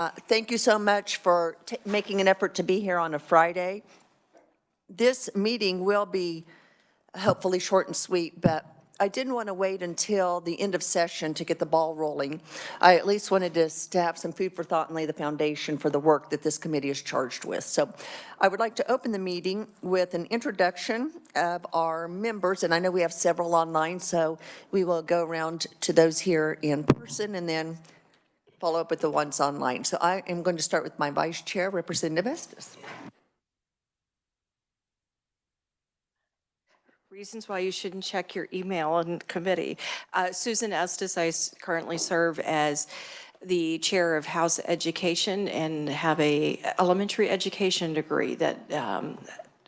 Thank you so much for making an effort to be here on a Friday. This meeting will be hopefully short and sweet, but I didn't want to wait until the end of session to get the ball rolling. I at least wanted to have some food for thought and lay the foundation for the work that this committee is charged with. So I would like to open the meeting with an introduction of our members, and I know we have several online, so we will go around to those here in person and then follow up with the ones online. So I am going to start with my vice chair, Representative Estes. Reasons why you shouldn't check your email in committee. Susan Estes, I currently serve as the chair of House Education and have a elementary education degree that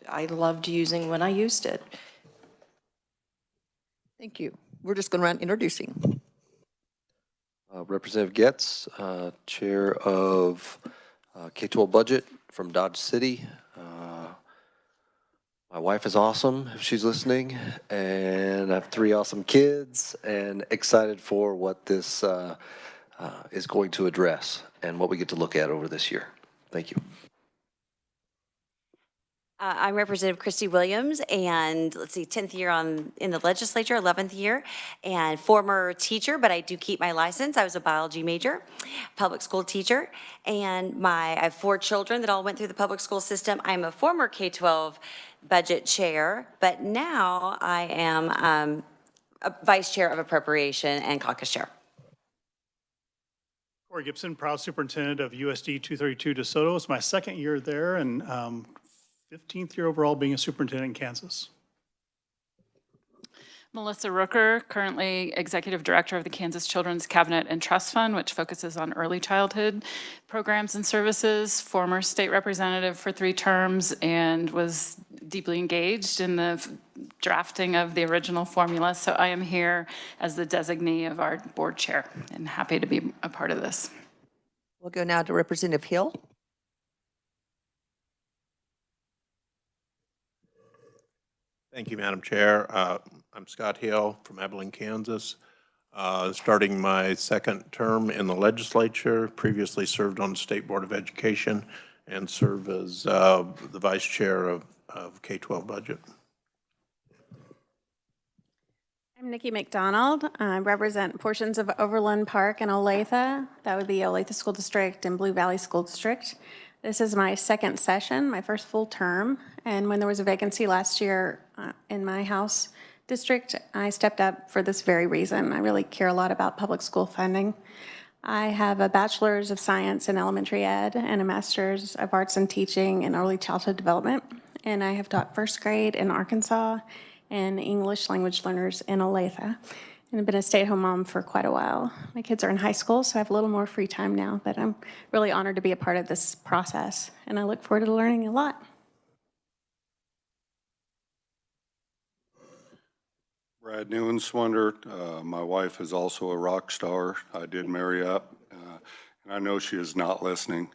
I loved using when I used it. Thank you. We're just going around introducing. Representative Getz, chair of K-12 budget from Dodge City. My wife is awesome if she's listening, and I have 3 awesome kids, and excited for what this is going to address and what we get to look at over this year. Thank you. I'm Representative Christy Williams, and let's see, 10th year in the legislature, 11th year, and former teacher, but I do keep my license. I was a biology major, public school teacher, and I have 4 children that all went through the public school system. I'm a former K-12 budget chair, but now I am a vice chair of appropriation and caucus chair. Corey Gibson, proud superintendent of USD 232 DeSoto. It's my 2nd year there and 15th year overall being a superintendent in Kansas. Melissa Rooker, currently executive director of the Kansas Children's Cabinet and Trust Fund, which focuses on early childhood programs and services, former state representative for 3 terms, and was deeply engaged in the drafting of the original formula. So I am here as the designee of our board chair and happy to be a part of this. We'll go now to Representative Hill. Thank you, Madam Chair. I'm Scott Hill from Abilene, Kansas. Starting my 2nd term in the legislature, previously served on the State Board of Education and serve as the vice chair of K-12 budget. I'm Nikki McDonald. I represent portions of Overland Park and Olathe. That would be Olathe School District and Blue Valley School District. This is my 2nd session, my 1st full term, and when there was a vacancy last year in my House district, I stepped up for this very reason. I really care a lot about public school funding. I have a bachelor's of science in elementary ed and a master's of arts and teaching in early childhood development, and I have taught 1st grade in Arkansas and English language learners in Olathe. And I've been a stay-at-home mom for quite a while. My kids are in high school, so I have a little more free time now, but I'm really honored to be a part of this process, and I look forward to learning a lot. Brad Newenswonder. My wife is also a rock star. I did marry up, and I know she is not listening,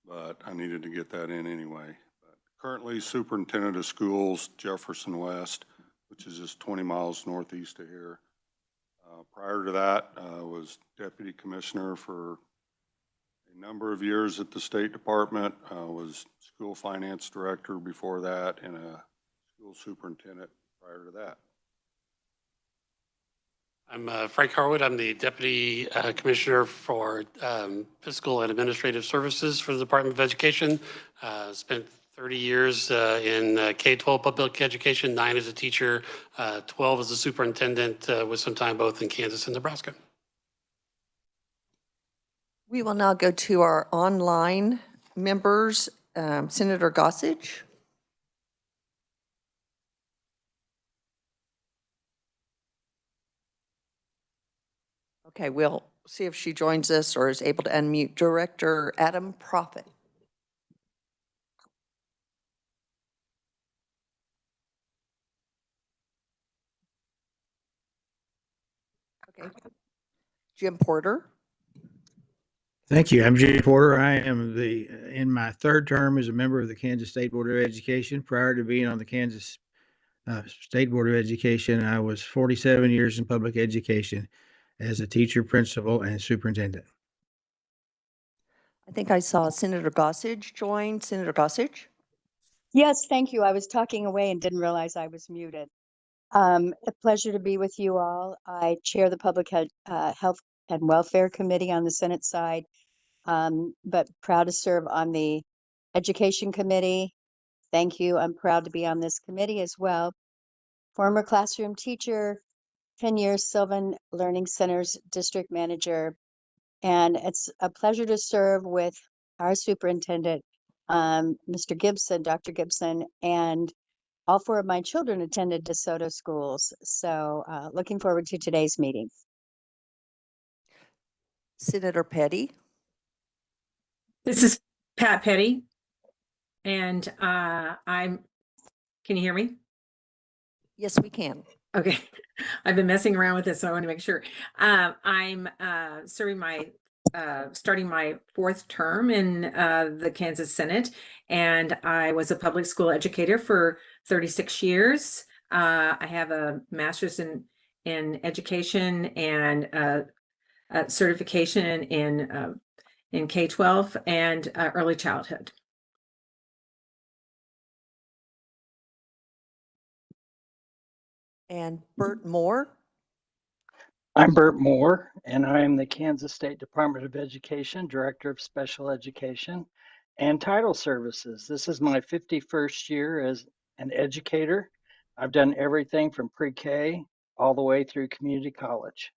but I needed to get that in anyway. But currently superintendent of schools, Jefferson West, which is just 20 miles northeast of here. Prior to that, I was deputy commissioner for a number of years at the State Department. I was school finance director before that and a school superintendent prior to that. I'm Frank Harwood. I'm the Deputy Commissioner for Fiscal and Administrative Services for the Department of Education. Spent 30 years in K-12 public education, 9 as a teacher, 12 as a superintendent, with some time both in Kansas and Nebraska. We will now go to our online members. Senator Gossage. Okay, we'll see if she joins us or is able to unmute. Director Adam Profit. Okay. Jim Porter. Thank you. I'm Jim Porter. I am in my 3rd term as a member of the Kansas State Board of Education. Prior to being on the Kansas State Board of Education, I was 47 years in public education as a teacher, principal, and superintendent. I think I saw Senator Gossage join. Senator Gossage? Yes, thank you. I was talking away and didn't realize I was muted. A pleasure to be with you all. I chair the Public Health and Welfare Committee on the Senate side, but proud to serve on the Education Committee. Thank you. I'm proud to be on this committee as well. Former classroom teacher, 10 years Sylvan Learning Center's district manager, and it's a pleasure to serve with our superintendent, Mr. Gibson, Dr. Gibson, and all 4 of my children attended DeSoto schools. So looking forward to today's meeting. Senator Petty? This is Pat Petty, and can you hear me? Yes, we can. Okay, I've been messing around with this, so I want to make sure. I'm starting my 4th term in the Kansas Senate, and I was a public school educator for 36 years. I have a master's in education and a certification in K-12 and early childhood. And Bert Moore? I'm Bert Moore, and I am the Kansas State Department of Education Director of Special Education and Title Services. This is my 51st year as an educator. I've done everything from pre-K all the way through community college.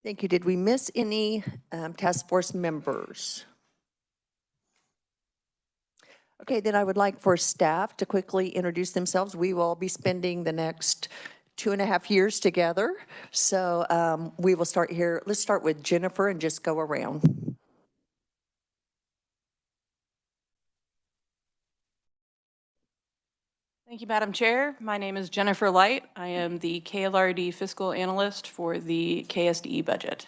Thank you. Did we miss any task force members? Okay, then I would like for staff to quickly introduce themselves. We will be spending the next 2.5 years together. So we will start here. Let's start with Jennifer and just go around. Thank you, Madam Chair. My name is Jennifer Light. I am the KLRD Fiscal Analyst for the KSDE budget.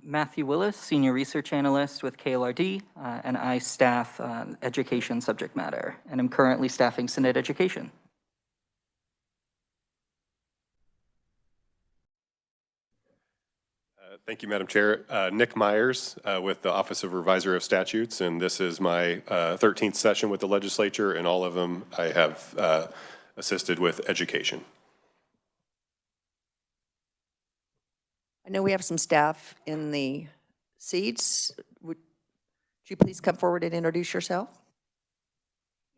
Matthew Willis, Senior Research Analyst with KLRD, and I staff education subject matter, and I'm currently staffing Senate Education. Thank you, Madam Chair. Nick Myers with the Office of Revisor of Statutes, and this is my 13th session with the legislature, and all of them I have assisted with education. I know we have some staff in the seats. Would you please come forward and introduce yourself?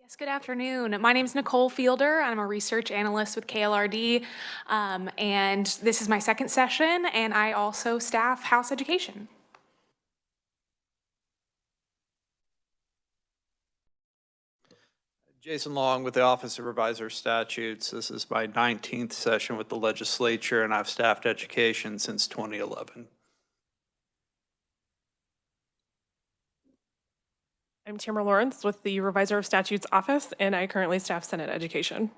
Yes, good afternoon. My name is Nicole Fielder. I'm a research analyst with KLRD, and this is my 2nd session, and I also staff House Education. Jason Long with the Office of Revisor Statutes. This is my 19th session with the legislature, and I've staffed education since 2011. I'm Tamara Lawrence with the Revisor of Statutes Office, and I currently staff Senate Education.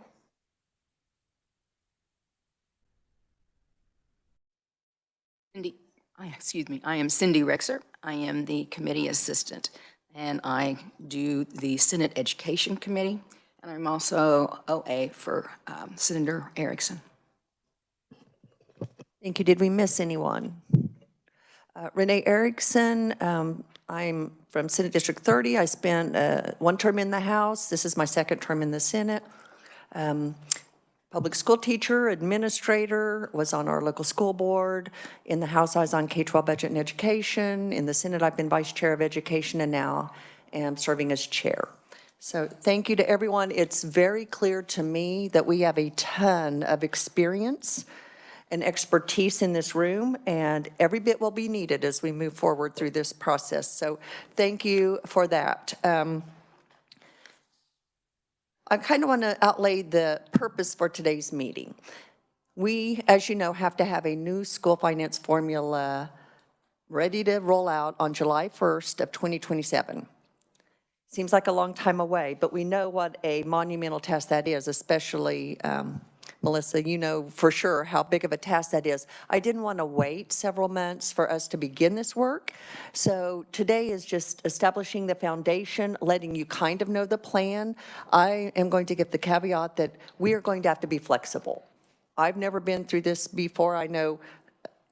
I am Cindy Rexer. I am the committee assistant, and I do the Senate Education Committee, and I'm also OA for Senator Erickson. Thank you. Did we miss anyone? Renee Erickson, I'm from Senate District 30. I spent 1 term in the House. This is my 2nd term in the Senate. Public school teacher, administrator, was on our local school board. In the House, I was on K-12 budget and education. In the Senate, I've been vice chair of education and now am serving as chair. So thank you to everyone. It's very clear to me that we have a ton of experience and expertise in this room, and every bit will be needed as we move forward through this process. So thank you for that. I kind of want to outlay the purpose for today's meeting. We, as you know, have to have a new school finance formula ready to roll out on July 1st of 2027. Seems like a long time away, but we know what a monumental task that is, especially Melissa, you know for sure how big of a task that is. I didn't want to wait several months for us to begin this work. So today is just establishing the foundation, letting you kind of know the plan. I am going to give the caveat that we are going to have to be flexible. I've never been through this before. I know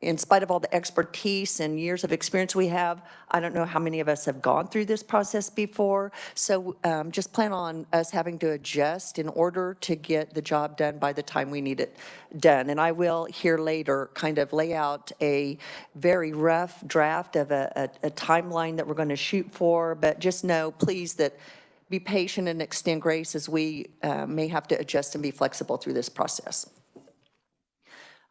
in spite of all the expertise and years of experience we have, I don't know how many of us have gone through this process before. So just plan on us having to adjust in order to get the job done by the time we need it done. And I will here later kind of lay out a very rough draft of a timeline that we're going to shoot for. But just know, please, that be patient and extend grace as we may have to adjust and be flexible through this process.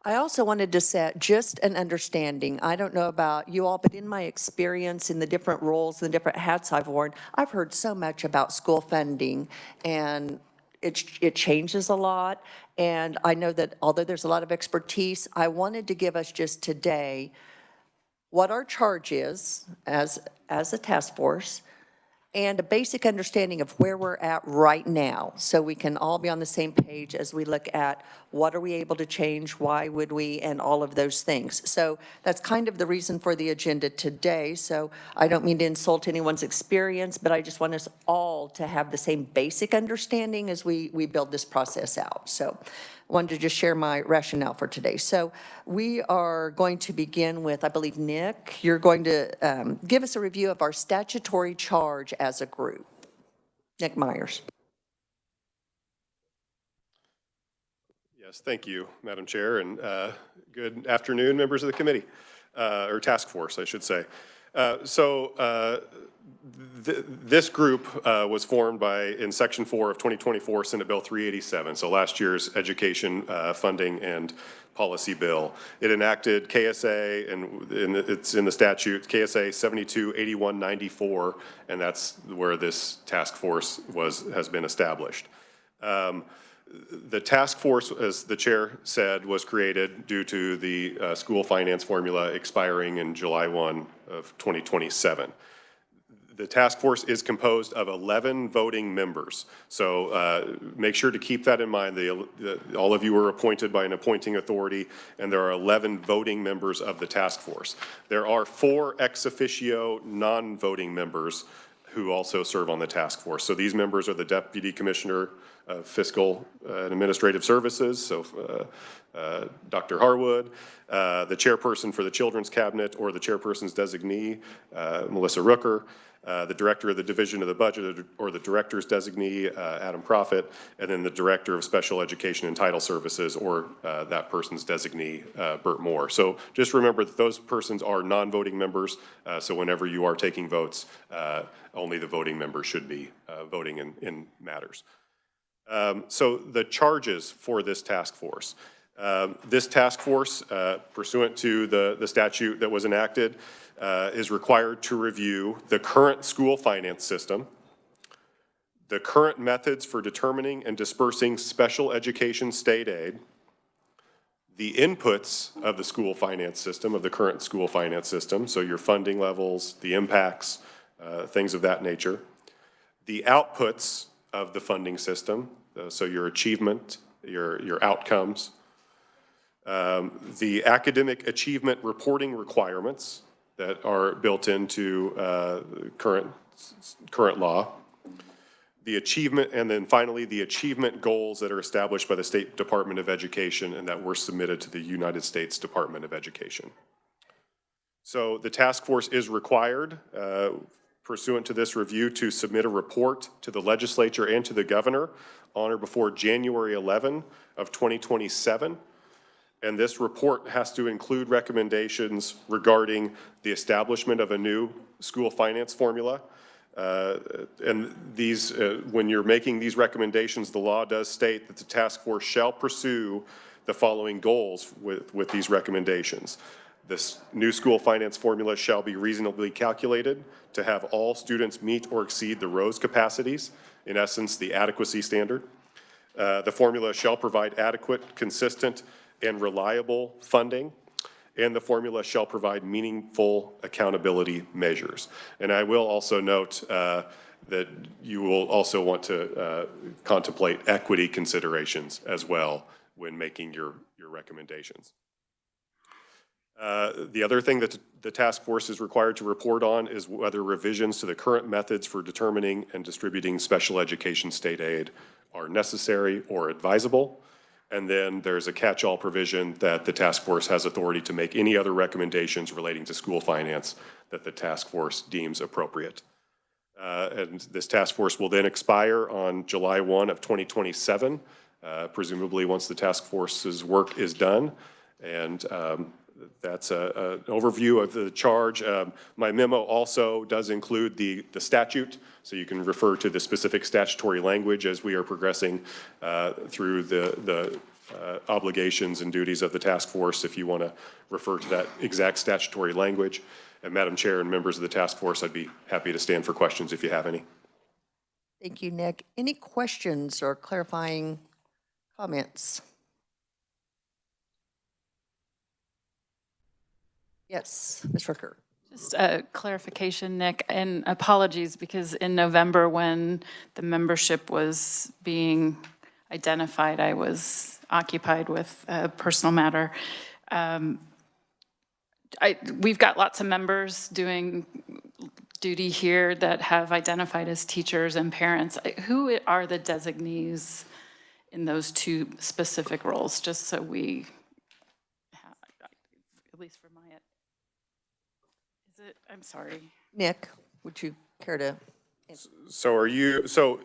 I also wanted to set just an understanding. I don't know about you all, but in my experience in the different roles and the different hats I've worn, I've heard so much about school funding, and it changes a lot. And I know that although there's a lot of expertise, I wanted to give us just today what our charge is as a task force, and a basic understanding of where we're at right now, so we can all be on the same page as we look at what are we able to change, why would we, and all of those things. So that's kind of the reason for the agenda today. So I don't mean to insult anyone's experience, but I just want us all to have the same basic understanding as we build this process out. So I wanted to just share my rationale for today. So we are going to begin with, I believe, Nick, you're going to give us a review of our statutory charge as a group. Nick Myers. Yes, thank you, Madam Chair, and good afternoon, members of the committee, or task force, I should say. This group was formed in Section 4 of 2024 Senate Bill 387, so last year's education funding and policy bill. It enacted KSA, and it's in the statute, KSA 728194, and that's where this task force has been established. The task force, as the chair said, was created due to the school finance formula expiring in July 1 of 2027. The task force is composed of 11 voting members. So make sure to keep that in mind. All of you are appointed by an appointing authority, and there are 11 voting members of the task force. There are 4 ex officio non-voting members who also serve on the task force. So these members are the Deputy Commissioner of Fiscal and Administrative Services, so Dr. Harwood, the chairperson for the Children's Cabinet or the chairperson's designee, Melissa Rooker, the director of the Division of the Budget or the director's designee, Adam Profit, and then the director of Special Education and Title Services or that person's designee, Bert Moore. So just remember that those persons are non-voting members, so whenever you are taking votes, only the voting members should be voting in matters. So the charges for this task force. This task force, pursuant to the statute that was enacted, is required to review the current school finance system, the current methods for determining and dispersing special education state aid, the inputs of the school finance system, of the current school finance system, so your funding levels, the impacts, things of that nature, the outputs of the funding system, so your achievement, your outcomes, the academic achievement reporting requirements that are built into current law, the achievement, and then finally the achievement goals that are established by the State Department of Education and that were submitted to the United States Department of Education. So the task force is required, pursuant to this review, to submit a report to the legislature and to the governor on or before January 11 of 2027. And this report has to include recommendations regarding the establishment of a new school finance formula. And these, when you're making these recommendations, the law does state that the task force shall pursue the following goals with these recommendations. This new school finance formula shall be reasonably calculated to have all students meet or exceed the Rose capacities, in essence, the adequacy standard. The formula shall provide adequate, consistent, and reliable funding, and the formula shall provide meaningful accountability measures. And I will also note that you will also want to contemplate equity considerations as well when making your recommendations. The other thing that the task force is required to report on is whether revisions to the current methods for determining and distributing special education state aid are necessary or advisable. And then there's a catch-all provision that the task force has authority to make any other recommendations relating to school finance that the task force deems appropriate. And this task force will then expire on July 1 of 2027, presumably once the task force's work is done. And that's an overview of the charge. My memo also does include the statute, so you can refer to the specific statutory language as we are progressing through the obligations and duties of the task force, if you want to refer to that exact statutory language. And Madam Chair and members of the task force, I'd be happy to stand for questions if you have any. Thank you, Nick. Any questions or clarifying comments? Yes, Ms. Rooker. Just a clarification, Nick, and apologies, because in November when the membership was being identified, I was occupied with a personal matter. We've got lots of members doing duty here that have identified as teachers and parents. Who are the designees in those two specific roles, just so we, at least for my, is it, I'm sorry. Nick, would you care to? So are you, so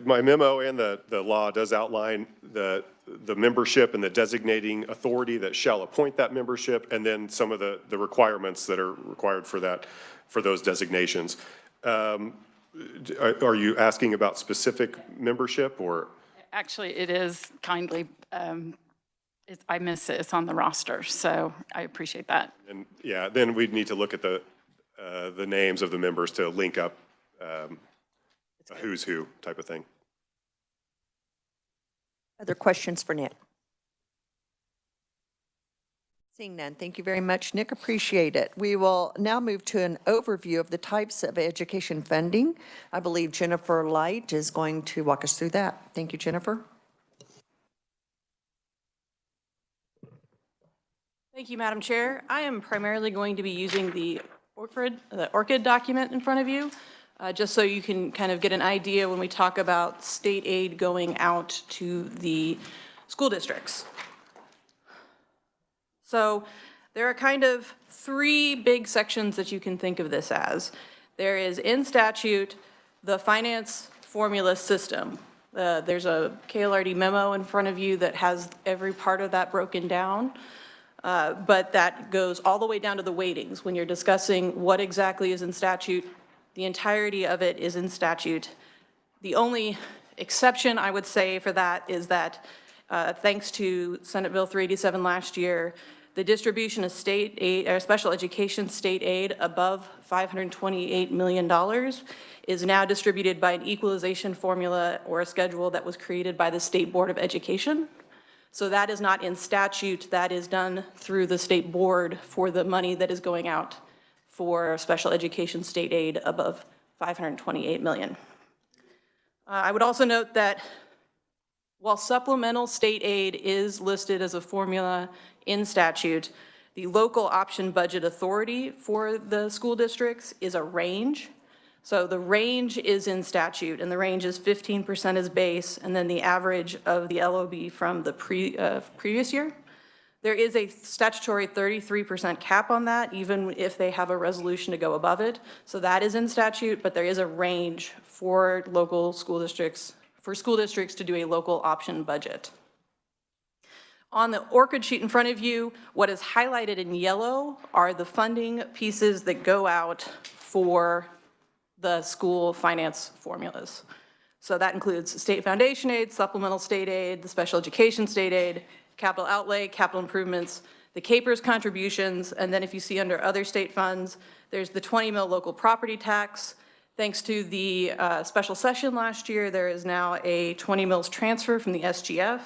my memo and the law does outline the membership and the designating authority that shall appoint that membership, and then some of the requirements that are required for that, for those designations. Are you asking about specific membership, or? Actually, it is kindly, I miss it, it's on the roster, so I appreciate that. And yeah, then we'd need to look at the names of the members to link up a who's who type of thing. Other questions for Nick? Seeing none, thank you very much, Nick. Appreciate it. We will now move to an overview of the types of education funding. I believe Jennifer Light is going to walk us through that. Thank you, Jennifer. Thank you, Madam Chair. I am primarily going to be using the ORCID document in front of you, just so you can kind of get an idea when we talk about state aid going out to the school districts. So there are kind of three big sections that you can think of this as. There is in statute, the finance formula system. There's a KLRD memo in front of you that has every part of that broken down. But that goes all the way down to the weightings. When you're discussing what exactly is in statute, the entirety of it is in statute. The only exception I would say for that is that thanks to Senate Bill 387 last year, the distribution of state aid or special education state aid above $528 million is now distributed by an equalization formula or a schedule that was created by the State Board of Education. So that is not in statute, that is done through the state board for the money that is going out for special education state aid above $528 million. I would also note that while supplemental state aid is listed as a formula in statute, the local option budget authority for the school districts is a range. So the range is in statute, and the range is 15% as base, and then the average of the LOB from the previous year. There is a statutory 33% cap on that, even if they have a resolution to go above it. So that is in statute, but there is a range for local school districts, for school districts to do a local option budget. On the ORCID sheet in front of you, what is highlighted in yellow are the funding pieces that go out for the school finance formulas. So that includes state foundation aid, supplemental state aid, the special education state aid, capital outlay, capital improvements, the CAPERS contributions, and then if you see under other state funds, there's the 20 mil local property tax. Thanks to the special session last year, there is now a 20 mils transfer from the SGF,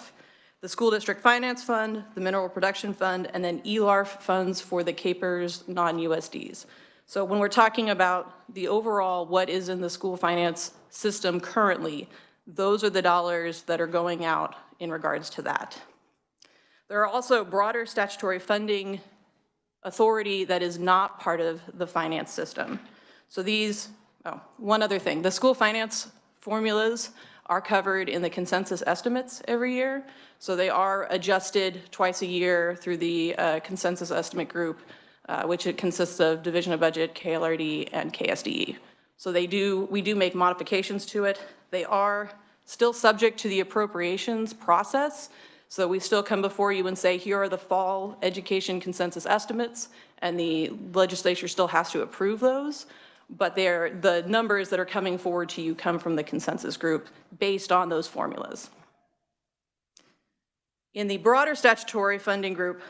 the school district finance fund, the mineral production fund, and then ELARF funds for the CAPERS non-USDs. So when we're talking about the overall what is in the school finance system currently, those are the dollars that are going out in regards to that. There are also broader statutory funding authority that is not part of the finance system. So these, one other thing, the school finance formulas are covered in the consensus estimates every year. So they are adjusted twice a year through the consensus estimate group, which it consists of Division of Budget, KLRD, and KSDE. So we do make modifications to it. They are still subject to the appropriations process. So we still come before you and say, here are the fall education consensus estimates, and the legislature still has to approve those. But the numbers that are coming forward to you come from the consensus group based on those formulas. In the broader statutory funding group,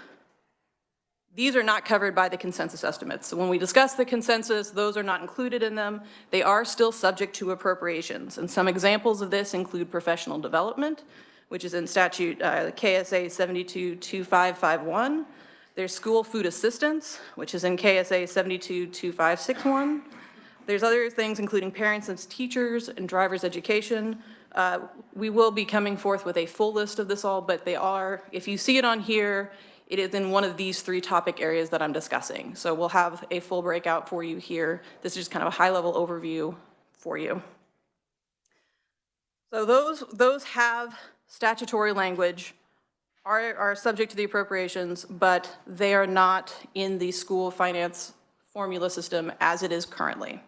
these are not covered by the consensus estimates. So when we discuss the consensus, those are not included in them. They are still subject to appropriations. And some examples of this include professional development, which is in statute KSA 722551. There's school food assistance, which is in KSA 722561. There's other things including parents and teachers and driver's education. We will be coming forth with a full list of this all, but they are, if you see it on here, it is in one of these 3 topic areas that I'm discussing. So we'll have a full breakout for you here. This is just kind of a high-level overview for you. So those have statutory language, are subject to the appropriations, but they are not in the school finance formula system as it is currently.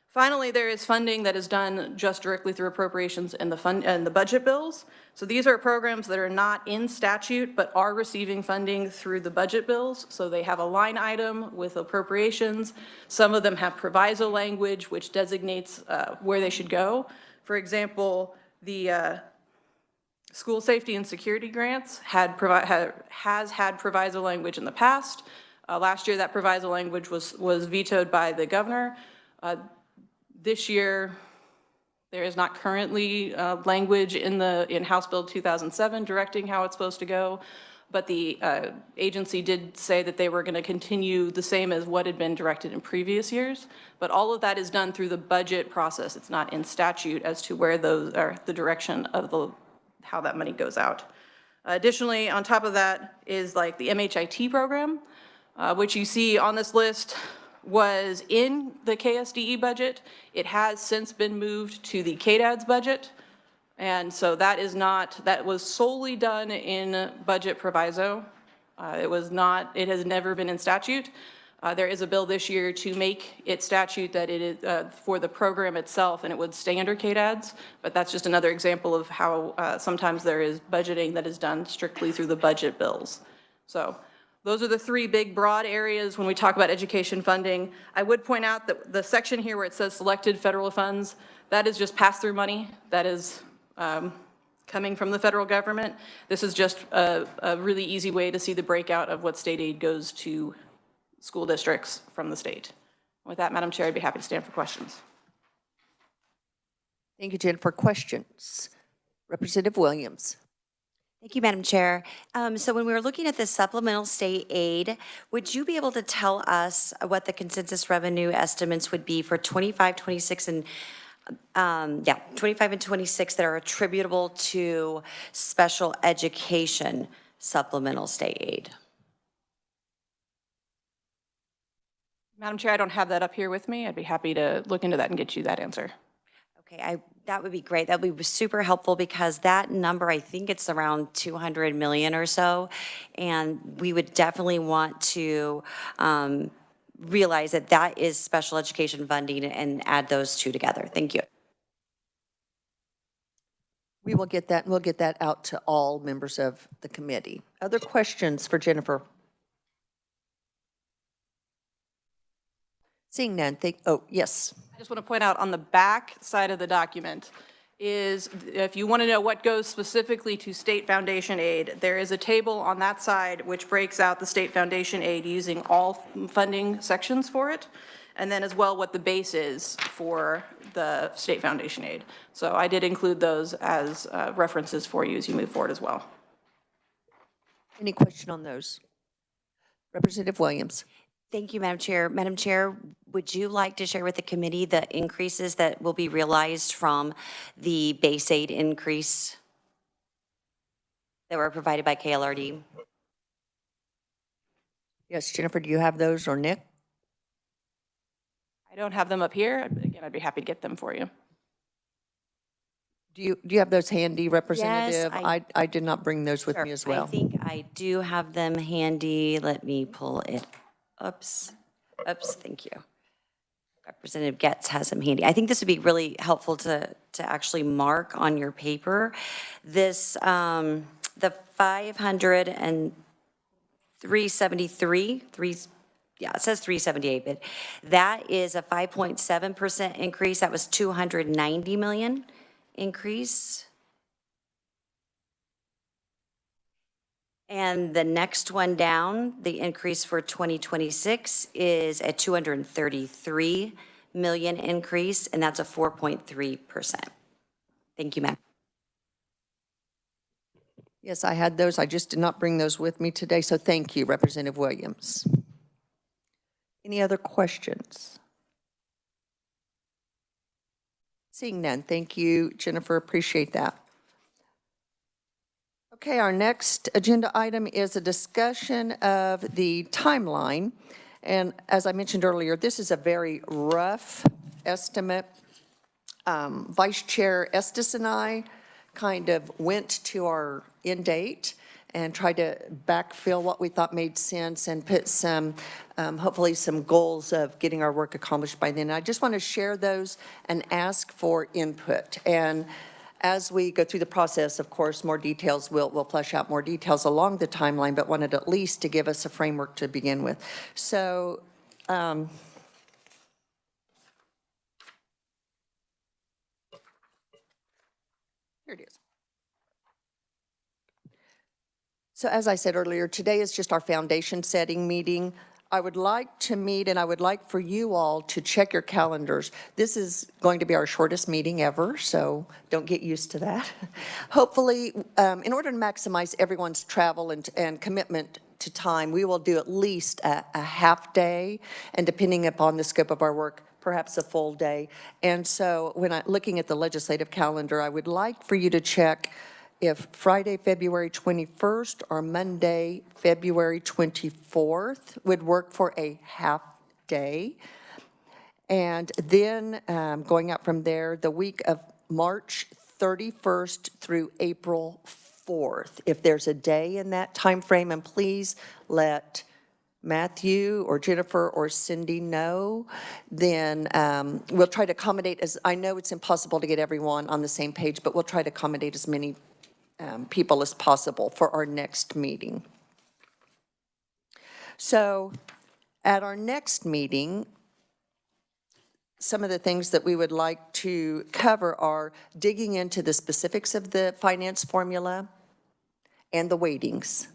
Finally, there is funding that is done just directly through appropriations and the budget bills. So these are programs that are not in statute, but are receiving funding through the budget bills. So they have a line item with appropriations. Some of them have proviso language, which designates where they should go. For example, the school safety and security grants has had proviso language in the past. Last year, that proviso language was vetoed by the governor. This year, there is not currently language in House Bill 2007 directing how it's supposed to go, but the agency did say that they were going to continue the same as what had been directed in previous years. But all of that is done through the budget process. It's not in statute as to where those are, the direction of how that money goes out. Additionally, on top of that is like the MHIT program, which you see on this list was in the KSDE budget. It has since been moved to the KDAD's budget. And so that was solely done in budget proviso. It has never been in statute. There is a bill this year to make it statute that it is for the program itself, and it would stay under KDAD's, but that's just another example of how sometimes there is budgeting that is done strictly through the budget bills. So those are the 3 big broad areas when we talk about education funding. I would point out that the section here where it says selected federal funds, that is just pass-through money. That is coming from the federal government. This is just a really easy way to see the breakout of what state aid goes to school districts from the state. With that, Madam Chair, I'd be happy to stand for questions. Thank you, Jennifer. Questions? Representative Williams. Thank you, Madam Chair. So when we were looking at the supplemental state aid, would you be able to tell us what the consensus revenue estimates would be for 25, 26, and 25 and 26 that are attributable to special education supplemental state aid? Madam Chair, I don't have that up here with me. I'd be happy to look into that and get you that answer. Okay, that would be great. That would be super helpful because that number, I think it's around 200 million or so. And we would definitely want to realize that that is special education funding and add those 2 together. Thank you. We will get that, and we'll get that out to all members of the committee. Other questions for Jennifer? Seeing none, yes. I just want to point out on the back side of the document is if you want to know what goes specifically to state foundation aid, there is a table on that side which breaks out the state foundation aid using all funding sections for it, and then as well what the base is for the state foundation aid. So I did include those as references for you as you move forward as well. Any question on those? Representative Williams. Thank you, Madam Chair. Madam Chair, would you like to share with the committee the increases that will be realized from the base aid increase that were provided by KLRD? Yes, Jennifer, do you have those, or Nick? I don't have them up here. Again, I'd be happy to get them for you. Do you have those handy, Representative? I- I did not bring those with Sure, me as well. I think I do have them handy. Let me pull it. Oops, thank you. Representative Getz has them handy. I think this would be really helpful to actually mark on your paper. This, the 500 and 373, yeah, it says 378, but that is a 5.7% increase. That was 290 million increase. And the next one down, the increase for 2026 is a 233 million increase, and that's a 4.3%. Thank you, Madam. Yes, I had those. I just did not bring those with me today, so thank you, Representative Williams. Any other questions? Seeing none, thank you, Jennifer, appreciate that. Okay, our next agenda item is a discussion of the timeline. And as I mentioned earlier, this is a very rough estimate. Vice Chair Estes and I kind of went to our end date and tried to backfill what we thought made sense and put some, hopefully some goals of getting our work accomplished by then. I just want to share those and ask for input. And as we go through the process, of course, more details, we'll flesh out more details along the timeline, but wanted at least to give us a framework to begin with. So, here it is. So as I said earlier, today is just our foundation setting meeting. I would like to meet, and I would like for you all to check your calendars. This is going to be our shortest meeting ever, so don't get used to that. Hopefully, in order to maximize everyone's travel and commitment to time, we will do at least a half day, and depending upon the scope of our work, perhaps a full day. And so when I'm looking at the legislative calendar, I would like for you to check if Friday, February 21st or Monday, February 24th would work for a half day. And then going out from there, the week of March 31st through April 4th. If there's a day in that time frame, and please let Matthew or Jennifer or Cindy know, then we'll try to accommodate, as I know it's impossible to get everyone on the same page, but we'll try to accommodate as many people as possible for our next meeting. So at our next meeting, some of the things that we would like to cover are digging into the specifics of the finance formula and the weightings,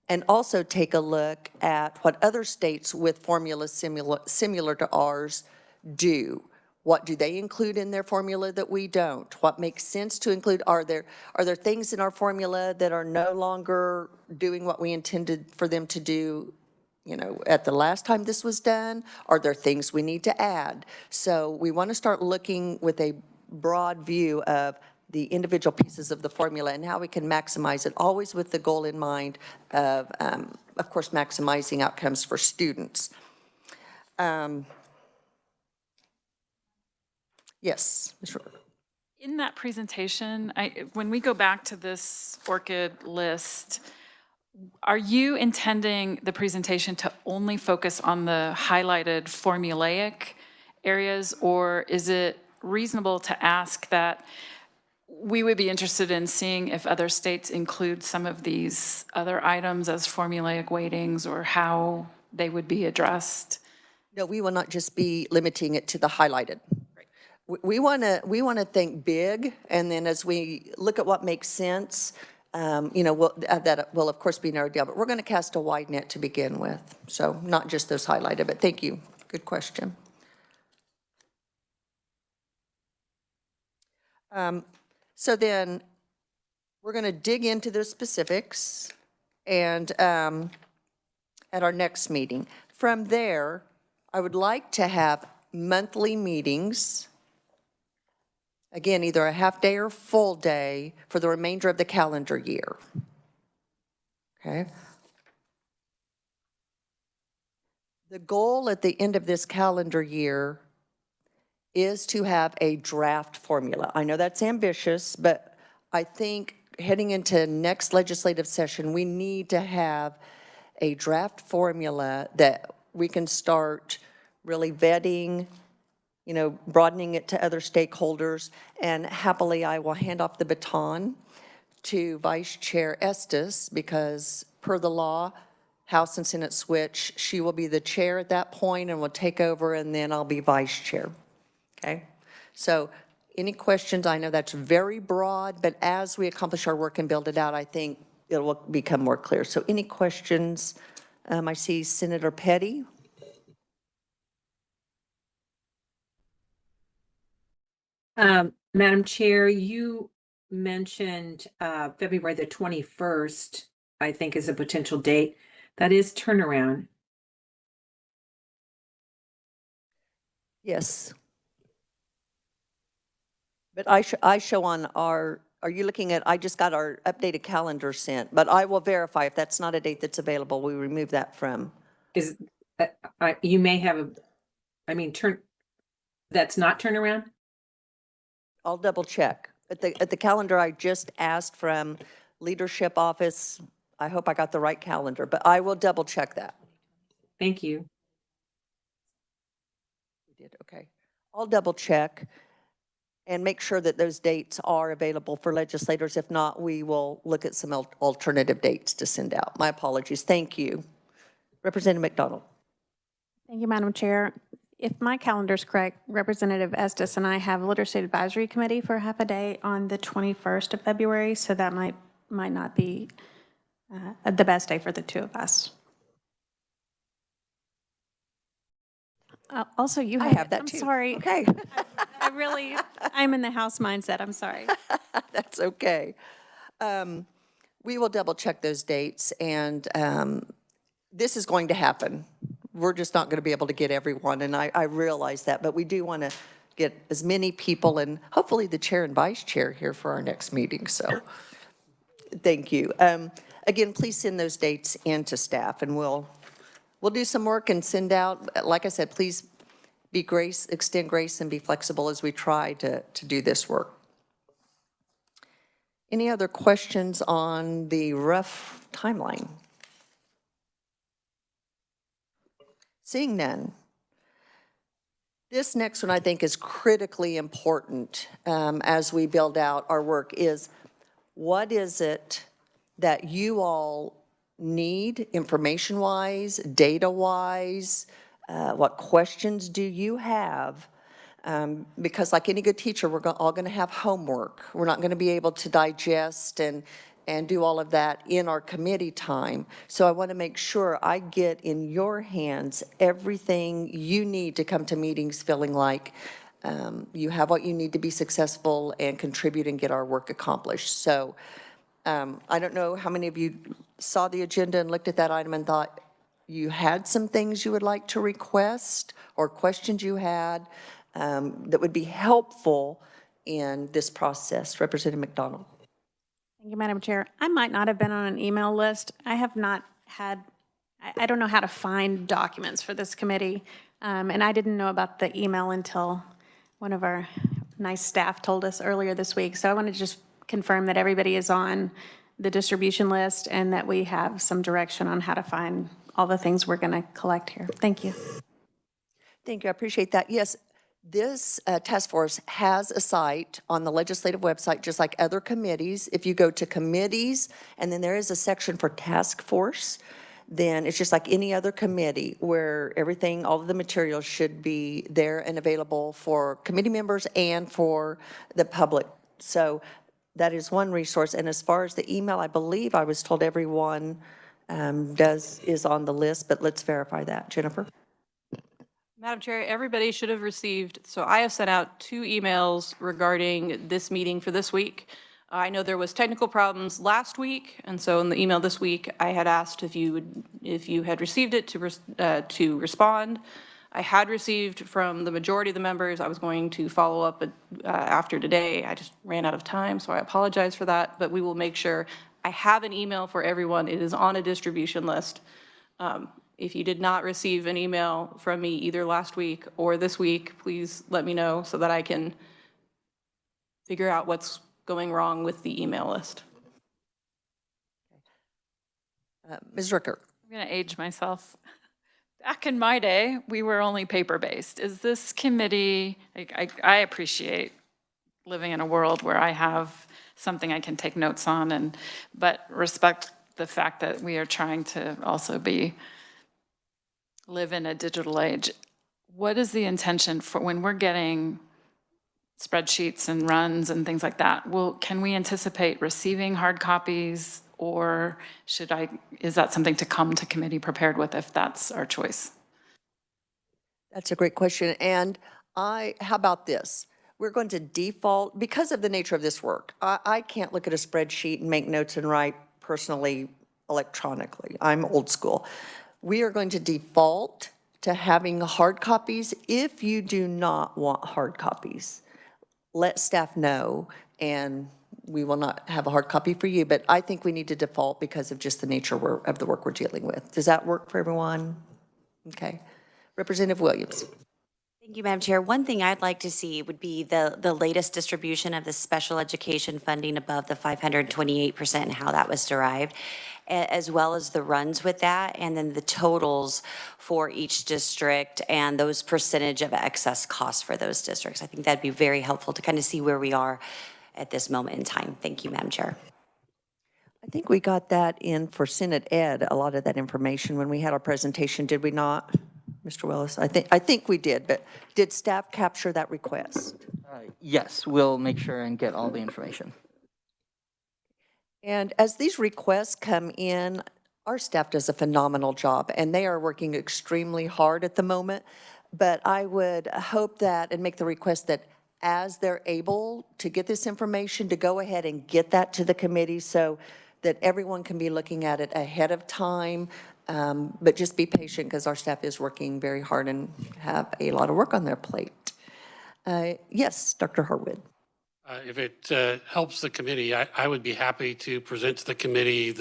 and also take a look at what other states with formulas similar to ours do. What do they include in their formula that we don't? What makes sense to include? Are there things in our formula that are no longer doing what we intended for them to do, you know, at the last time this was done? Are there things we need to add? So we want to start looking with a broad view of the individual pieces of the formula and how we can maximize it, always with the goal in mind of course, maximizing outcomes for students. Yes, Ms. Rooker. In that presentation, when we go back to this ORCID list, are you intending the presentation to only focus on the highlighted formulaic areas, or is it reasonable to ask that we would be interested in seeing if other states include some of these other items as formulaic weightings or how they would be addressed? No, we will not just be limiting it to the highlighted. We want to think big, and then as we look at what makes sense, you know, that will of course be narrowed down, but we're going to cast a wide net to begin with. So not just those highlighted, but thank you. Good question. So then we're going to dig into the specifics and at our next meeting. From there, I would like to have monthly meetings. Again, either a half day or full day for the remainder of the calendar year. Okay. The goal at the end of this calendar year is to have a draft formula. I know that's ambitious, but I think heading into next legislative session, we need to have a draft formula that we can start really vetting, broadening it to other stakeholders. And happily, I will hand off the baton to Vice Chair Estes, because per the law, House and Senate switch, she will be the chair at that point and will take over, and then I'll be vice chair. Okay? So any questions? I know that's very broad, but as we accomplish our work and build it out, I think it will become more clear. So any questions? I see Senator Petty. Madam Chair, you mentioned February the 21st, I think, is a potential date. That is turnaround. Yes. But I show on our, are you looking at, I just got our updated calendar sent, but I will verify if that's not a date that's available, we remove that from. Is you may have that's not turnaround? I'll double check. At the calendar I just asked from Leadership Office, I hope I got the right calendar, but I will double check that. Thank you. You did, okay. I'll double check and make sure that those dates are available for legislators. If not, we will look at some alternative dates to send out. My apologies. Thank you. Representative McDonald. Thank you, Madam Chair. If my calendar is correct, Representative Estes and I have a Legislative Advisory Committee for half a day on the 21st of February, so that might not be the best day for the two of us. Also, you have that I'm too. sorry. Okay. I'm in the House mindset. I'm sorry. That's okay. We will double check those dates, and this is going to happen. We're just not going to be able to get everyone, and I realize that, but we do want to get as many people and hopefully the chair and vice chair here for our next meeting, so thank you. Again, please send those dates in to staff, and we'll do some work and send out, like I said, please extend grace and be flexible as we try to do this work. Any other questions on the rough timeline? Seeing none. This next one I think is critically important as we build out our work is what is it that you all need information-wise, data-wise? What questions do you have? Because like any good teacher, we're all going to have homework. We're not going to be able to digest and do all of that in our committee time. So I want to make sure I get in your hands everything you need to come to meetings feeling like you have what you need to be successful and contribute and get our work accomplished. So I don't know how many of you saw the agenda and looked at that item and thought you had some things you would like to request or questions you had that would be helpful in this process. Representative McDonald. Thank you, Madam Chair. I might not have been on an email list. I have not had, I don't know how to find documents for this committee. And I didn't know about the email until one of our nice staff told us earlier this week. So I want to just confirm that everybody is on the distribution list and that we have some direction on how to find all the things we're going to collect here. Thank you. Thank you. I appreciate that. Yes. This task force has a site on the legislative website, just like other committees. If you go to committees, and then there is a section for task force, then it's just like any other committee where everything, all of the materials should be there and available for committee members and for the public. So that is one resource. And as far as the email, I believe I was told everyone is on the list, but let's verify that. Jennifer? Madam Chair, everybody should have received, so I have sent out 2 emails regarding this meeting for this week. I know there was technical problems last week, and so in the email this week, I had asked if you had received it to respond. I had received from the majority of the members. I was going to follow up after today. I just ran out of time, so I apologize for that, but we will make sure. I have an email for everyone. It is on a distribution list. If you did not receive an email from me either last week or this week, please let me know so that I can figure out what's going wrong with the email list. Ms. Ricker. I'm going to age myself. Back in my day, we were only paper-based. Is this committee, I appreciate living in a world where I have something I can take notes on, but respect the fact that we are trying to also live in a digital age. What is the intention for when we're getting spreadsheets and runs and things like that? Can we anticipate receiving hard copies, or is that something to come to committee prepared with if that's our choice? That's a great question. And how about this? We're going to default, because of the nature of this work, I can't look at a spreadsheet and make notes and write personally electronically. I'm old school. We are going to default to having hard copies. If you do not want hard copies, let staff know, and we will not have a hard copy for you, but I think we need to default because of just the nature of the work we're dealing with. Does that work for everyone? Okay. Representative Williams. Thank you, Madam Chair. One thing I'd like to see would be the latest distribution of the special education funding above the 528% and how that was derived, as well as the runs with that, and then the totals for each district and those percentage of excess costs for those districts. I think that'd be very helpful to kind of see where we are at this moment in time. Thank you, Madam Chair. I think we got that in for Senate Ed, a lot of that information when we had our presentation, did we not, Mr. Willis? I think we did, but did staff capture that request? Yes, we'll make sure and get all the information. And as these requests come in, our staff does a phenomenal job, and they are working extremely hard at the moment. But I would hope that and make the request that as they're able to get this information, to go ahead and get that to the committee so that everyone can be looking at it ahead of time. But just be patient because our staff is working very hard and have a lot of work on their plate. Yes, Dr. Harwood. If it helps the committee, I would be happy to present to the committee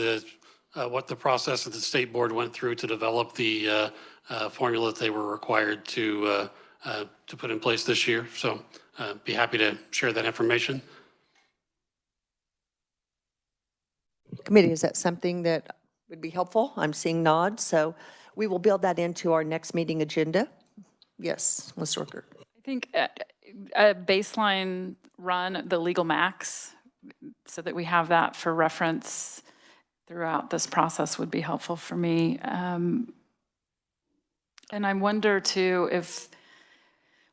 what the process that the state board went through to develop the formula that they were required to put in place this year. So be happy to share that information. Committee, is that something that would be helpful? I'm seeing nods, so we will build that into our next meeting agenda. Yes, Ms. Rooker. I think a baseline run, the legal max, so that we have that for reference throughout this process would be helpful for me. And I wonder too if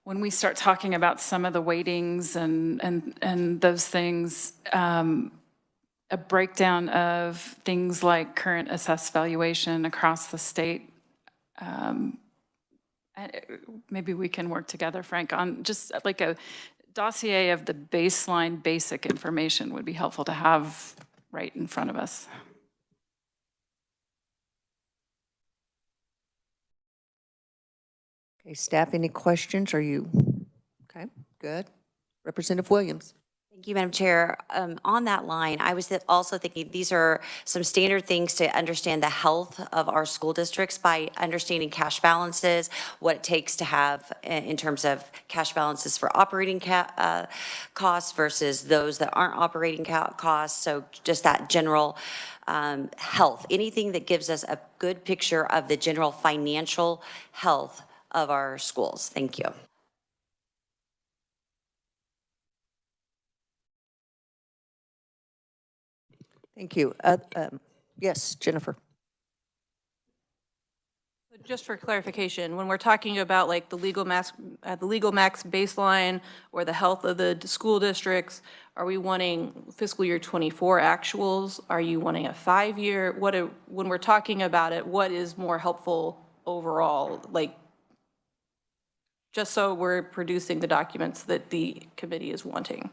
when we start talking about some of the weightings and those things, a breakdown of things like current assessed valuation across the state. Maybe we can work together, Frank, on just like a dossier of the baseline basic information would be helpful to have right in front of us. Okay, staff, any questions? Are you, okay, good. Representative Williams. Thank you, Madam Chair. On that line, I was also thinking these are some standard things to understand the health of our school districts by understanding cash balances, what it takes to have in terms of cash balances for operating costs versus those that aren't operating costs. So just that general health, anything that gives us a good picture of the general financial health of our schools. Thank you. Thank you. Yes, Jennifer. Just for clarification, when we're talking about like the legal max baseline or the health of the school districts, are we wanting fiscal year 24 actuals? Are you wanting a 5-year? When we're talking about it, what is more helpful overall? Like, just so we're producing the documents that the committee is wanting.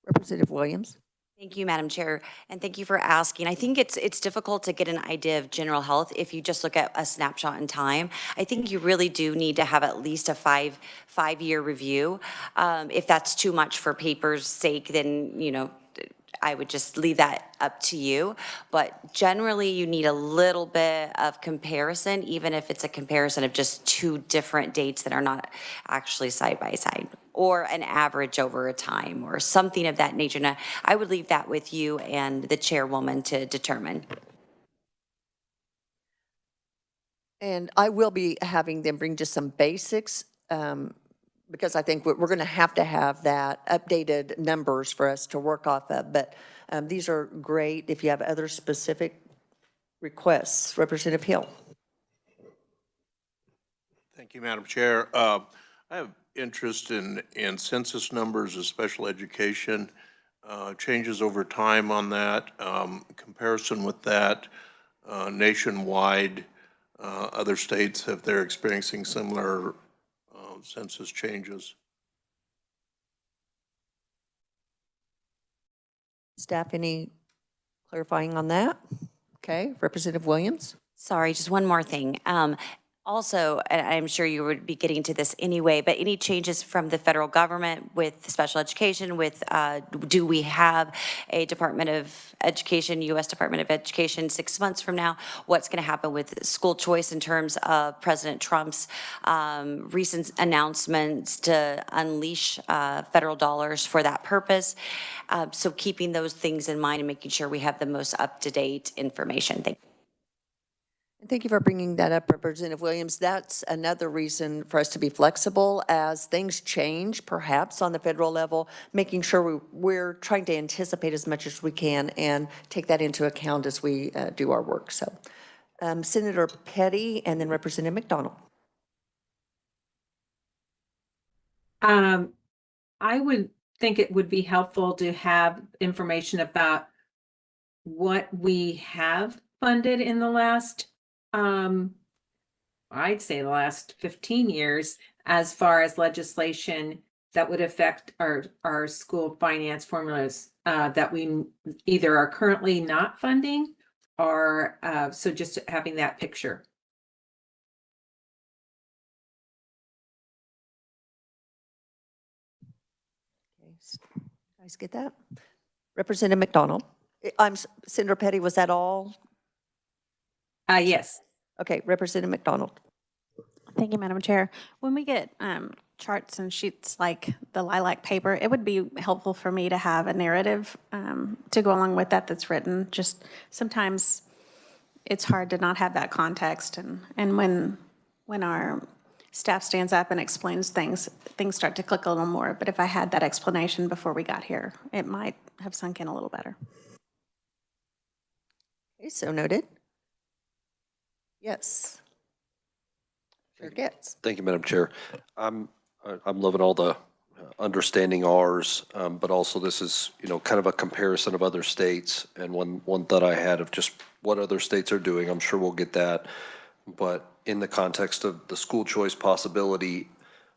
Representative Williams. Thank you, Madam Chair, and thank you for asking. I think it's difficult to get an idea of general health if you just look at a snapshot in time. I think you really do need to have at least a five-year review. If that's too much for paper's sake, then, you know, I would just leave that up to you. But generally, you need a little bit of comparison, even if it's a comparison of just two different dates that are not actually side by side, or an average over a time, or something of that nature. Now, I would leave that with you and the chairwoman to determine. And I will be having them bring just some basics, because I think we're going to have that updated numbers for us to work off of. But these are great if you have other specific requests. Representative Hill. Thank you, Madam Chair. I have interest in census numbers of special education, changes over time on that, comparison with that nationwide. Other states, if they're experiencing similar census changes. Staff, any clarifying on that? Okay, Representative Williams. Sorry, just one more thing. Also, and I'm sure you would be getting to this anyway, but any changes from the federal government with special education, with, do we have a Department of Education, U.S. Department of Education 6 months from now? What's going to happen with school choice in terms of President Trump's recent announcements to unleash federal dollars for that purpose? So keeping those things in mind and making sure we have the most up-to-date information. Thank you. Thank you for bringing that up, Representative Williams. That's another reason for us to be flexible as things change, perhaps on the federal level, making sure we're trying to anticipate as much as we can and take that into account as we do our work. So, Senator Petty and then Representative McDonald. I would think it would be helpful to have information about what we have funded in the last I'd say the last 15 years as far as legislation that would affect our school finance formulas that we either are currently not funding or so just having that picture. Okay. Guys get that? Representative McDonald. Senator Petty, was that all? Yes. Okay, Representative McDonald. Thank you, Madam Chair. When we get charts and sheets like the lilac paper, it would be helpful for me to have a narrative to go along with that that's written. Just sometimes it's hard to not have that context, and when our staff stands up and explains things start to click a little more. But if I had that explanation before we got here, it might have sunk in a little better. Okay, so noted. Yes. Sure gets. Thank you, Madam Chair. I'm loving all the understanding ours, but also this is, kind of a comparison of other states. And one thought I had of just what other states are doing, I'm sure we'll get that. But in the context of the school choice possibility,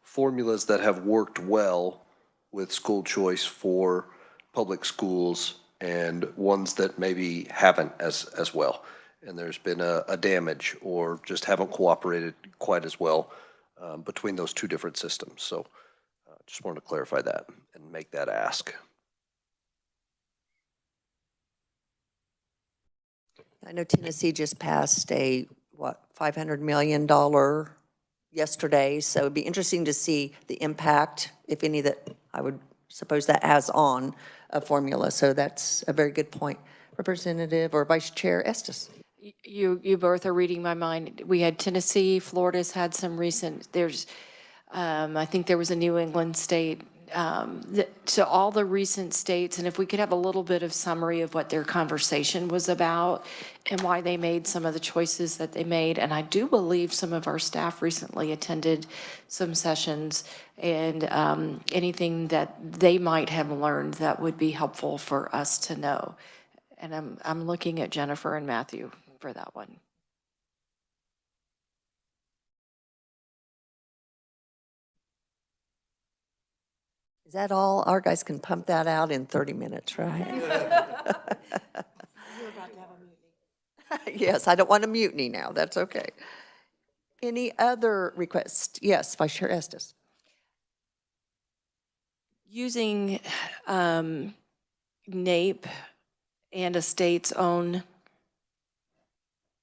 formulas that have worked well with school choice for public schools and ones that maybe haven't as well. And there's been a damage or just haven't cooperated quite as well between those two different systems. So just wanted to clarify that and make that ask. I know Tennessee just passed a, $500 million yesterday. So it'd be interesting to see the impact, if any, that I would suppose that has on a formula. So that's a very good point. Representative or Vice Chair Estes. You both are reading my mind. We had Tennessee, Florida's had some recent, I think there was a New England state, to all the recent states, and if we could have a little bit of summary of what their conversation was about and why they made some of the choices that they made. And I do believe some of our staff recently attended some sessions, and anything that they might have learned that would be helpful for us to know. And I'm looking at Jennifer and Matthew for that one. Is that all? Our guys can pump that out in 30 minutes, right? You're about to have a mutiny. Yes, I don't want a mutiny now. That's okay. Any other requests? Yes, Vice Chair Estes. NAEP and a state's own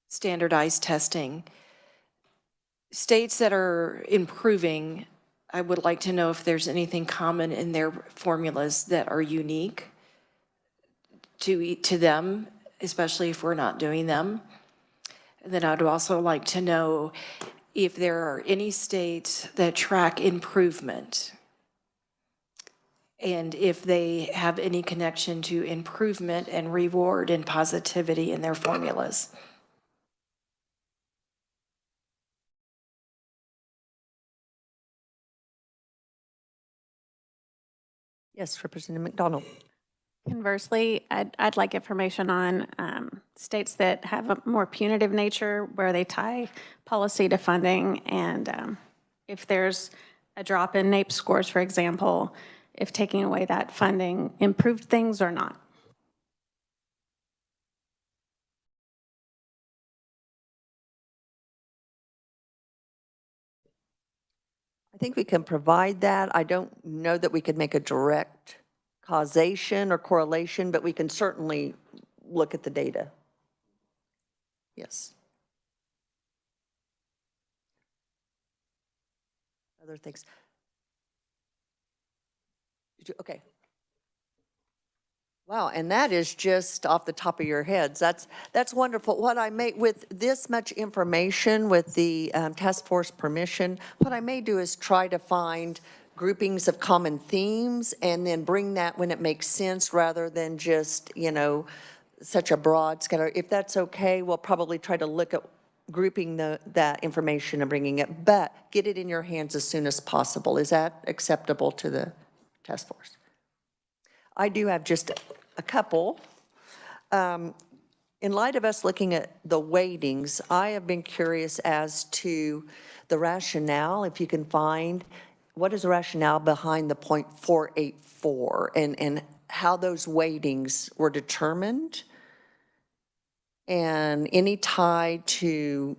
standardized testing. States that are improving, I would like to know if there's anything common in their formulas that are unique to them, especially if we're not doing them. And then I'd also like to know if there are any states that track improvement and if they have any connection to improvement and reward and positivity in their formulas. Yes, Representative McDonald. Conversely, I'd like information on states that have a more punitive nature where they tie policy to funding, and if there's a drop in NAEP scores, for example, if taking away that funding improved things or not. I think we can provide that. I don't know that we could make a direct causation or correlation, but we can certainly look at the data. Yes. Other things. Okay. Wow, and that is just off the top of your heads. That's wonderful. What I may, with this much information, with the task force permission, what I may do is try to find groupings of common themes and then bring that when it makes sense rather than just, you know, such a broad scale. If that's okay, we'll probably try to look at grouping that information and bringing it, but get it in your hands as soon as possible. Is that acceptable to the task force? I do have just a couple. In light of us looking at the weightings, I have been curious as to the rationale, if you can find, what is the rationale behind the 0.484 and how those weightings were determined, and any tie to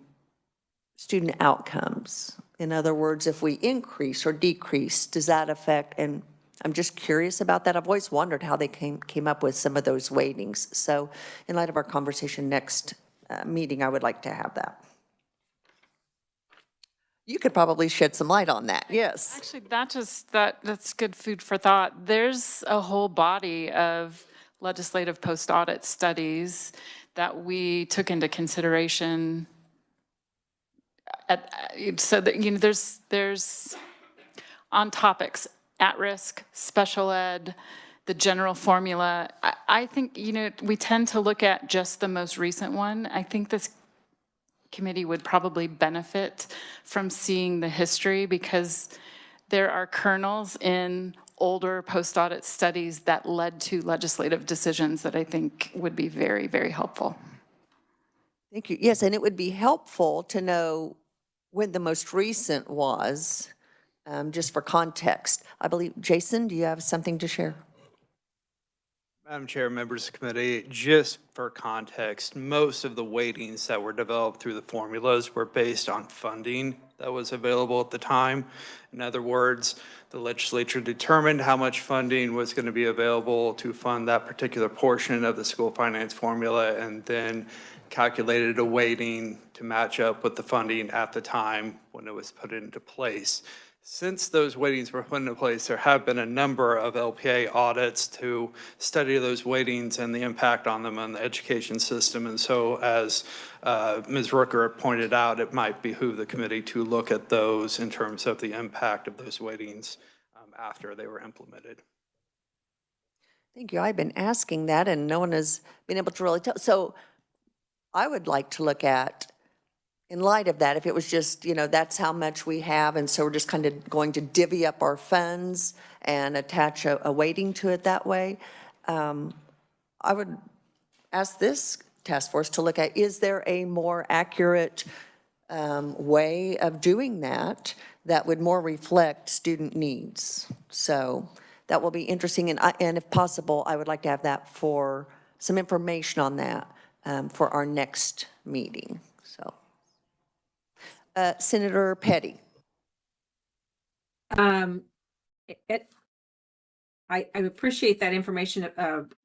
student outcomes. In other words, if we increase or decrease, does that affect, and I'm just curious about that. I've always wondered how they came up with some of those weightings. So in light of our conversation next meeting, I would like to have that. You could probably shed some light on that, yes. Actually, that's good food for thought. There's a whole body of legislative post-audit studies that we took into consideration. So that, you know, there's on topics, at-risk, special ed, the general formula. I think, you know, we tend to look at just the most recent one. I think this committee would probably benefit from seeing the history, because there are kernels in older post-audit studies that led to legislative decisions that I think would be very, very helpful. Thank you. Yes, and it would be helpful to know when the most recent was, just for context. I believe, Jason, do you have something to share? Madam Chair, members of the committee, just for context, most of the weightings that were developed through the formulas were based on funding that was available at the time. In other words, the legislature determined how much funding was going to be available to fund that particular portion of the school finance formula, and then calculated a weighting to match up with the funding at the time when it was put into place. Since those weightings were put into place, there have been a number of LPA audits to study those weightings and the impact on them on the education system. And so, as Ms. Rooker pointed out, it might behoove the committee to look at those in terms of the impact of those weightings after they were implemented. Thank you. I've been asking that and no one has been able to really tell. So I would like to look at, in light of that, if it was just, you know, that's how much we have, and so we're just kind of going to divvy up our funds and attach a weighting to it that way, I would ask this task force to look at, is there a more accurate way of doing that that would more reflect student needs? So that will be interesting, and if possible, I would like to have that for some information on that for our next meeting. So. Senator Petty. I appreciate that information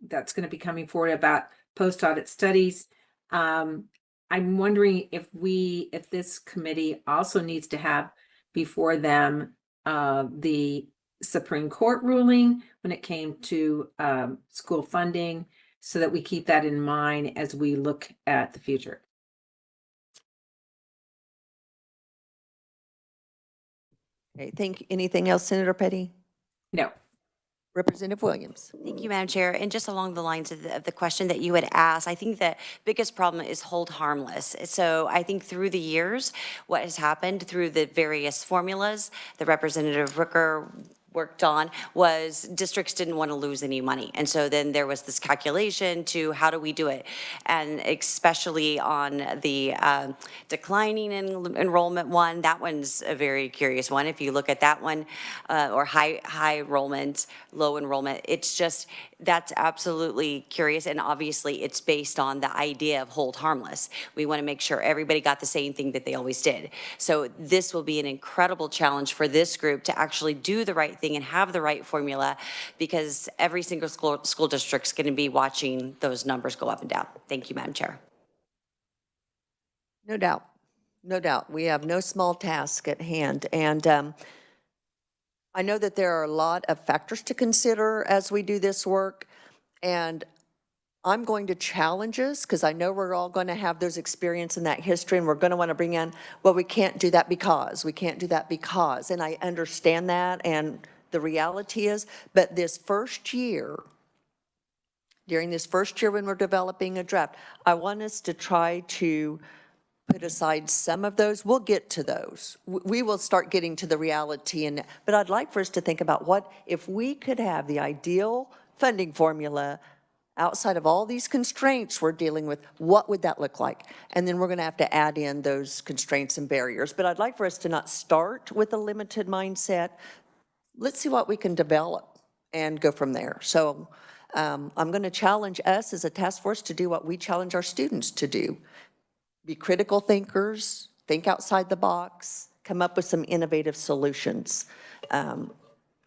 that's going to be coming forward about post-audit studies. I'm wondering if this committee also needs to have before them the Supreme Court ruling when it came to school funding, so that we keep that in mind as we look at the future. Okay, anything else, Senator Petty? No. Representative Williams. Thank you, Madam Chair. And just along the lines of the question that you had asked, I think the biggest problem is hold harmless. So I think through the years, what has happened through the various formulas that Representative Rooker worked on was districts didn't want to lose any money. And so then there was this calculation to how do we do it? And especially on the declining enrollment one, that one's a very curious one. If you look at that one, or high enrollment, low enrollment, it's just, that's absolutely curious. And obviously it's based on the idea of hold harmless. We want to make sure everybody got the same thing that they always did. So this will be an incredible challenge for this group to actually do the right thing and have the right formula, because every single school district's going to be watching those numbers go up and down. Thank you, Madam Chair. No doubt. No doubt. We have no small task at hand. And I know that there are a lot of factors to consider as we do this work. And I'm going to challenge us, because I know we're all going to have those experience in that history, and we're going to want to bring in, well, we can't do that because, we can't do that because. And I understand that, and the reality is, but this first year, during this first year when we're developing a draft, I want us to try to put aside some of those. We'll get to those. We will start getting to the reality. But I'd like for us to think about what if we could have the ideal funding formula outside of all these constraints we're dealing with, what would that look like? And then we're going to have to add in those constraints and barriers. But I'd like for us to not start with a limited mindset. Let's see what we can develop and go from there. So I'm going to challenge us as a task force to do what we challenge our students to do. Be critical thinkers, think outside the box, come up with some innovative solutions.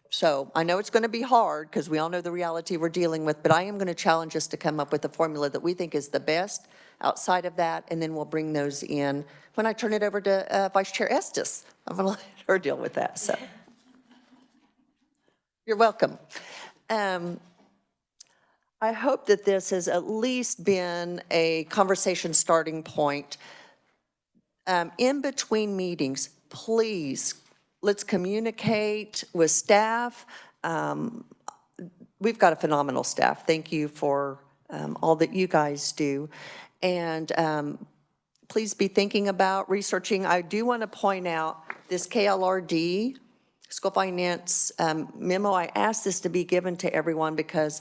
So I know it's going to be hard because we all know the reality we're dealing with, but I am going to challenge us to come up with a formula that we think is the best outside of that, and then we'll bring those in when I turn it over to Vice Chair Estes. I'm going to let her deal with that. So you're welcome. I hope that this has at least been a conversation starting point. In between meetings, please, let's communicate with staff. We've got a phenomenal staff. Thank you for all that you guys do. And please be thinking about researching. I do want to point out this KLRD, school finance memo. I asked this to be given to everyone because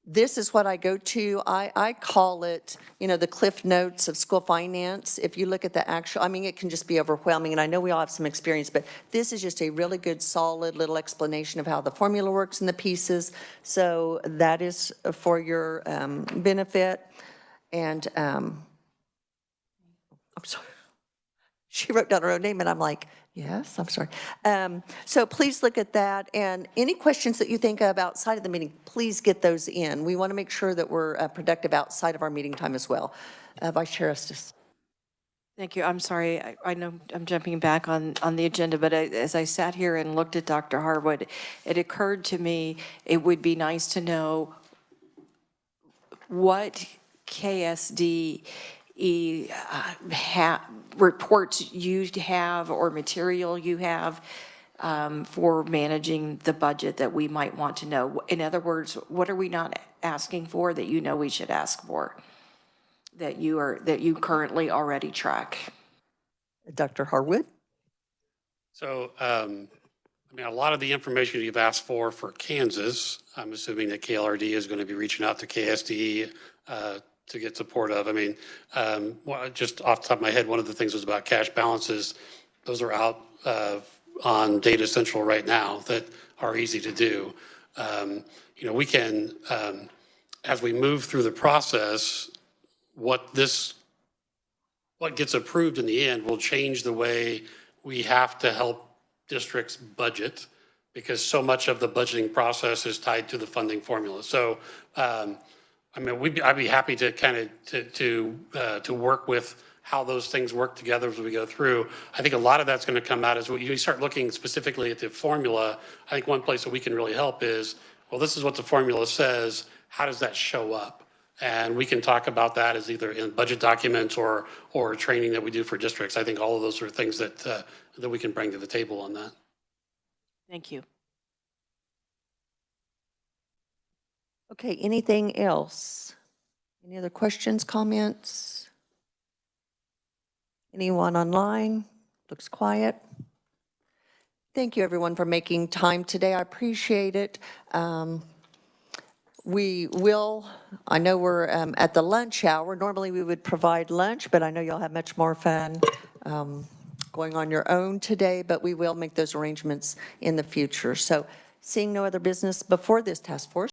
this is what I go to. I call it, you know, the Cliff Notes of school finance. If you look at the actual, I mean, it can just be overwhelming, and I know we all have some experience, but this is just a really good, solid little explanation of how the formula works and the pieces. So that is for your benefit. And I'm sorry. She wrote down her own name, and I'm like, yes, I'm sorry. So please look at that, and any questions that you think of outside of the meeting, please get those in. We want to make sure that we're productive outside of our meeting time as well. Vice Chair Estes. Thank you. I'm sorry. I know I'm jumping back on the agenda, but as I sat here and looked at Dr. Harwood, it occurred to me it would be nice to know what KSD reports you have or material you have for managing the budget that we might want to know. In other words, what are we not asking for that you know we should ask for, that you currently already track? Dr. Harwood? So, I mean, a lot of the information you've asked for Kansas, I'm assuming that KLRD is going to be reaching out to KSD to get support of. I mean, just off the top of my head, one of the things was about cash balances. Those are out on Data Central right now that are easy to do. You know, we can, as we move through the process, what gets approved in the end will change the way we have to help districts budget. because so much of the budgeting process is tied to the funding formula. So, I mean, I'd be happy to kind of, to work with how those things work together as we go through. I think a lot of that's going to come out as you start looking specifically at the formula. I think one place that we can really help is, well, this is what the formula says. How does that show up? And we can talk about that as either in budget documents or training that we do for districts. I think all of those are things that, that we can bring to the table on that. Thank you. Okay, anything else? Any other questions, comments? Anyone online? Looks quiet. Thank you, everyone, for making time today. I appreciate it. We will, I know we're at the lunch hour. Normally we would provide lunch, but I know you'll have much more fun going on your own today, but we will make those arrangements in the future. So seeing no other business before this task force,